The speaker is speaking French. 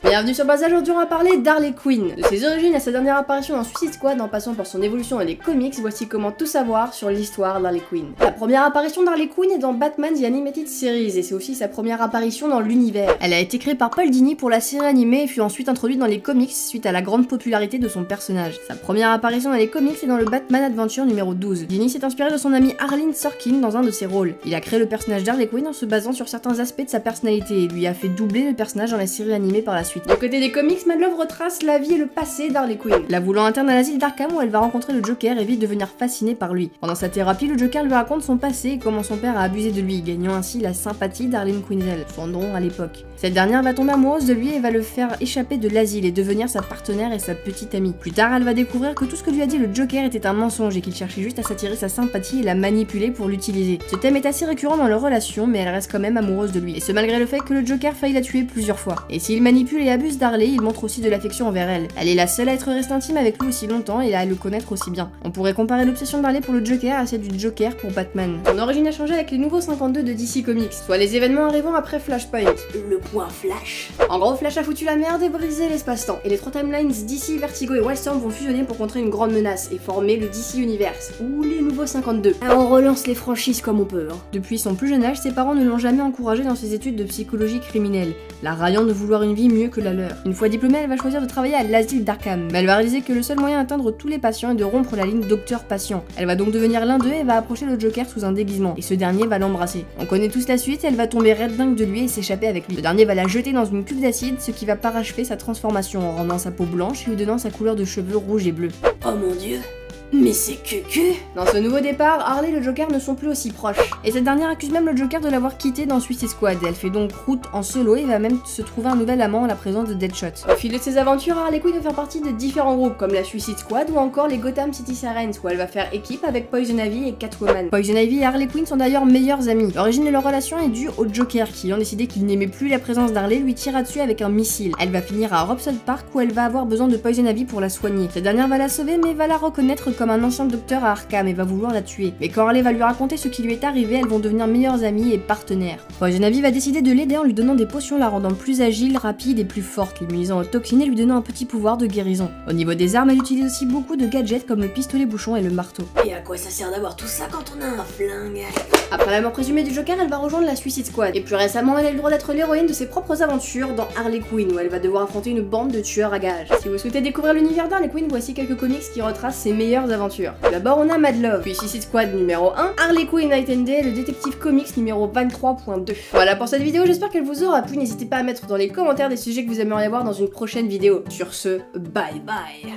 Bienvenue sur Base. Aujourd'hui on va parler d'Harley Quinn. De ses origines à sa dernière apparition dans Suicide Squad en passant par son évolution dans les comics, voici comment tout savoir sur l'histoire d'Harley Quinn. La première apparition d'Harley Quinn est dans Batman The Animated Series et c'est aussi sa première apparition dans l'univers. Elle a été créée par Paul Dini pour la série animée et fut ensuite introduite dans les comics suite à la grande popularité de son personnage. Sa première apparition dans les comics est dans le Batman Adventure numéro 12. Dini s'est inspiré de son ami Arlene Sorkin dans un de ses rôles. Il a créé le personnage d'Harley Quinn en se basant sur certains aspects de sa personnalité et lui a fait doubler le personnage dans la série animée par la suite. Du côté des comics, Mad Love retrace la vie et le passé d'Harley Quinn. La voulant interne à l'asile d'Arkham où elle va rencontrer le Joker et vite devenir fascinée par lui. Pendant sa thérapie, le Joker lui raconte son passé et comment son père a abusé de lui, gagnant ainsi la sympathie d'Harleen Quinzel, son nom à l'époque. Cette dernière va tomber amoureuse de lui et va le faire échapper de l'asile et devenir sa partenaire et sa petite amie. Plus tard, elle va découvrir que tout ce que lui a dit le Joker était un mensonge et qu'il cherchait juste à s'attirer sa sympathie et la manipuler pour l'utiliser. Ce thème est assez récurrent dans leur relation, mais elle reste quand même amoureuse de lui. Et ce malgré le fait que le Joker faille la tuer plusieurs fois. Et s'il manipule et abuse d'Harley, il montre aussi de l'affection envers elle. Elle est la seule à être restée intime avec lui aussi longtemps et à le connaître aussi bien. On pourrait comparer l'obsession d'Harley pour le Joker à celle du Joker pour Batman. Son origine a changé avec les nouveaux 52 de DC Comics, soit les événements arrivant après Flashpoint. Le point Flash. En gros, Flash a foutu la merde et brisé l'espace-temps. Et les trois timelines DC, Vertigo et Wildstorm vont fusionner pour contrer une grande menace et former le DC Universe, ou les nouveaux 52. On relance les franchises comme on peut. Depuis son plus jeune âge, ses parents ne l'ont jamais encouragé dans ses études de psychologie criminelle, la raillant de vouloir une vie mieux que la leur. Une fois diplômée, elle va choisir de travailler à l'asile d'Arkham, mais elle va réaliser que le seul moyen d'atteindre tous les patients est de rompre la ligne docteur-patient. Elle va donc devenir l'un d'eux et va approcher le Joker sous un déguisement, et ce dernier va l'embrasser. On connaît tous la suite, elle va tomber red dingue de lui et s'échapper avec lui. Ce dernier va la jeter dans une cuve d'acide, ce qui va parachever sa transformation en rendant sa peau blanche et lui donnant sa couleur de cheveux rouge et bleu. Oh mon dieu! Mais c'est cucu! Dans ce nouveau départ, Harley et le Joker ne sont plus aussi proches. Et cette dernière accuse même le Joker de l'avoir quitté dans Suicide Squad. Elle fait donc route en solo et va même se trouver un nouvel amant en la présence de Deadshot. Au fil de ses aventures, Harley Quinn va faire partie de différents groupes comme la Suicide Squad ou encore les Gotham City Sirens où elle va faire équipe avec Poison Ivy et Catwoman. Poison Ivy et Harley Quinn sont d'ailleurs meilleures amies. L'origine de leur relation est due au Joker qui, ayant décidé qu'il n'aimait plus la présence d'Harley, lui tira dessus avec un missile. Elle va finir à Robson Park où elle va avoir besoin de Poison Ivy pour la soigner. Cette dernière va la sauver mais va la reconnaître comme un ancien docteur à Arkham et va vouloir la tuer. Mais quand Harley va lui raconter ce qui lui est arrivé, elles vont devenir meilleures amies et partenaires. Poison Ivy va décider de l'aider en lui donnant des potions la rendant plus agile, rapide et plus forte, l'immunisant aux toxines et lui donnant un petit pouvoir de guérison. Au niveau des armes, elle utilise aussi beaucoup de gadgets comme le pistolet bouchon et le marteau. Et à quoi ça sert d'avoir tout ça quand on a un flingue? Après la mort présumée du Joker, elle va rejoindre la Suicide Squad. Et plus récemment, elle a le droit d'être l'héroïne de ses propres aventures dans Harley Quinn où elle va devoir affronter une bande de tueurs à gages. Si vous souhaitez découvrir l'univers d'Harley Quinn, voici quelques comics qui retracent ses meilleures aventures. D'abord, on a Mad Love, puis Suicide Squad numéro 1, Harley Quinn Night and Day, le détective comics numéro 23.2. Voilà pour cette vidéo, j'espère qu'elle vous aura plu. N'hésitez pas à mettre dans les commentaires des sujets que vous aimeriez voir dans une prochaine vidéo. Sur ce, bye bye.